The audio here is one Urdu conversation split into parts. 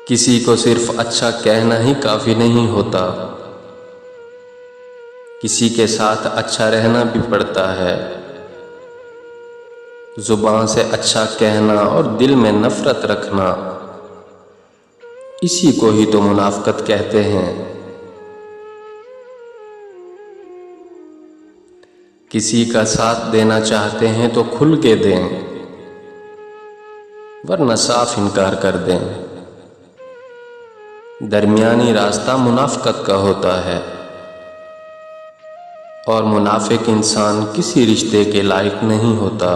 کسی کو صرف اچھا کہنا ہی کافی نہیں ہوتا، کسی کے ساتھ اچھا رہنا بھی پڑتا ہے۔ زبان سے اچھا کہنا اور دل میں نفرت رکھنا، اسی کو ہی تو منافقت کہتے ہیں۔ کسی کا ساتھ دینا چاہتے ہیں تو کھل کے دیں، ورنہ صاف انکار کر دیں۔ درمیانی راستہ منافقت کا ہوتا ہے، اور منافق انسان کسی رشتے کے لائق نہیں ہوتا۔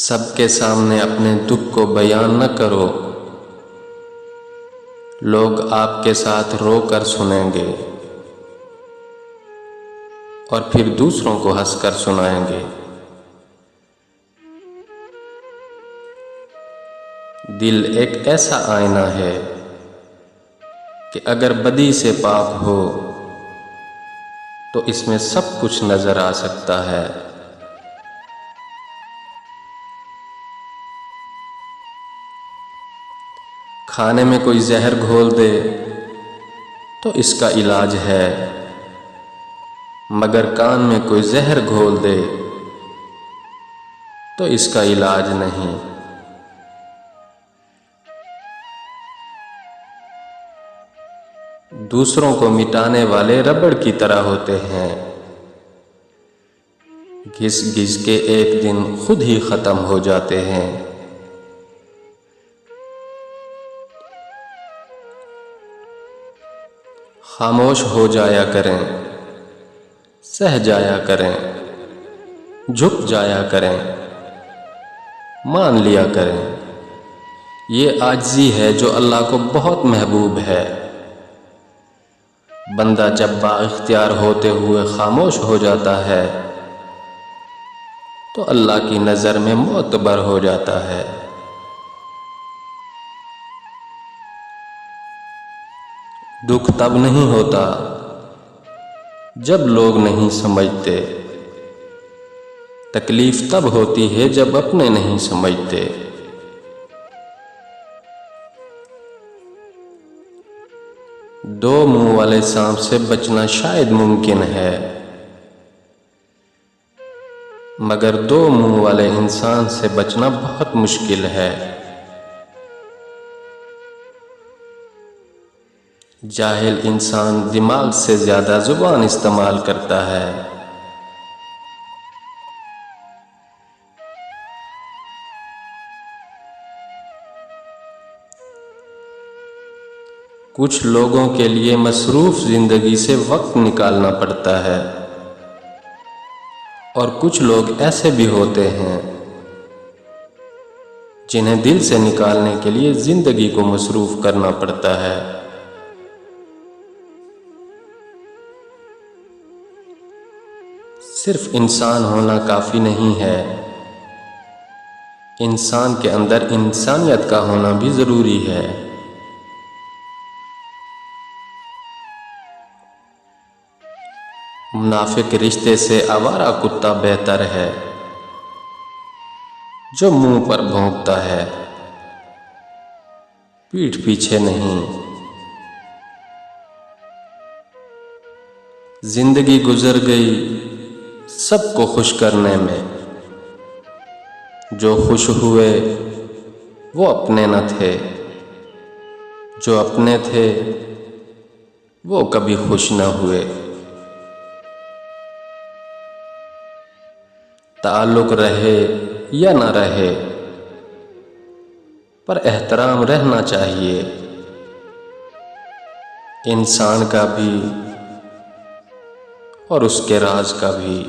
سب کے سامنے اپنے دکھ کو بیان نہ کرو، لوگ آپ کے ساتھ رو کر سنیں گے اور پھر دوسروں کو ہنس کر سنائیں گے۔ دل ایک ایسا آئینہ ہے کہ اگر بدی سے پاک ہو تو اس میں سب کچھ نظر آ سکتا ہے۔ کھانے میں کوئی زہر گھول دے تو اس کا علاج ہے، مگر کان میں کوئی زہر گھول دے تو اس کا علاج نہیں۔ دوسروں کو مٹانے والے ربڑ کی طرح ہوتے ہیں، گھس گھس کے ایک دن خود ہی ختم ہو جاتے ہیں۔ خاموش ہو جایا کریں، سہ جایا کریں، جھک جایا کریں، مان لیا کریں۔ یہ عاجزی ہے جو اللہ کو بہت محبوب ہے۔ بندہ جب با اختیار ہوتے ہوئے خاموش ہو جاتا ہے تو اللہ کی نظر میں معتبر ہو جاتا ہے۔ دکھ تب نہیں ہوتا جب لوگ نہیں سمجھتے، تکلیف تب ہوتی ہے جب اپنے نہیں سمجھتے۔ دو منہ والے سانپ سے بچنا شاید ممکن ہے، مگر دو منہ والے انسان سے بچنا بہت مشکل ہے۔ جاہل انسان دماغ سے زیادہ زبان استعمال کرتا ہے۔ کچھ لوگوں کے لیے مصروف زندگی سے وقت نکالنا پڑتا ہے، اور کچھ لوگ ایسے بھی ہوتے ہیں جنہیں دل سے نکالنے کے لیے زندگی کو مصروف کرنا پڑتا ہے۔ صرف انسان ہونا کافی نہیں ہے، انسان کے اندر انسانیت کا ہونا بھی ضروری ہے۔ منافق رشتے سے آوارہ کتا بہتر ہے جو منہ پر بھونکتا ہے، پیٹھ پیچھے نہیں۔ زندگی گزر گئی سب کو خوش کرنے میں، جو خوش ہوئے وہ اپنے نہ تھے، جو اپنے تھے وہ کبھی خوش نہ ہوئے۔ تعلق رہے یا نہ رہے، پر احترام رہنا چاہیے، انسان کا بھی اور اس کے راز کا بھی۔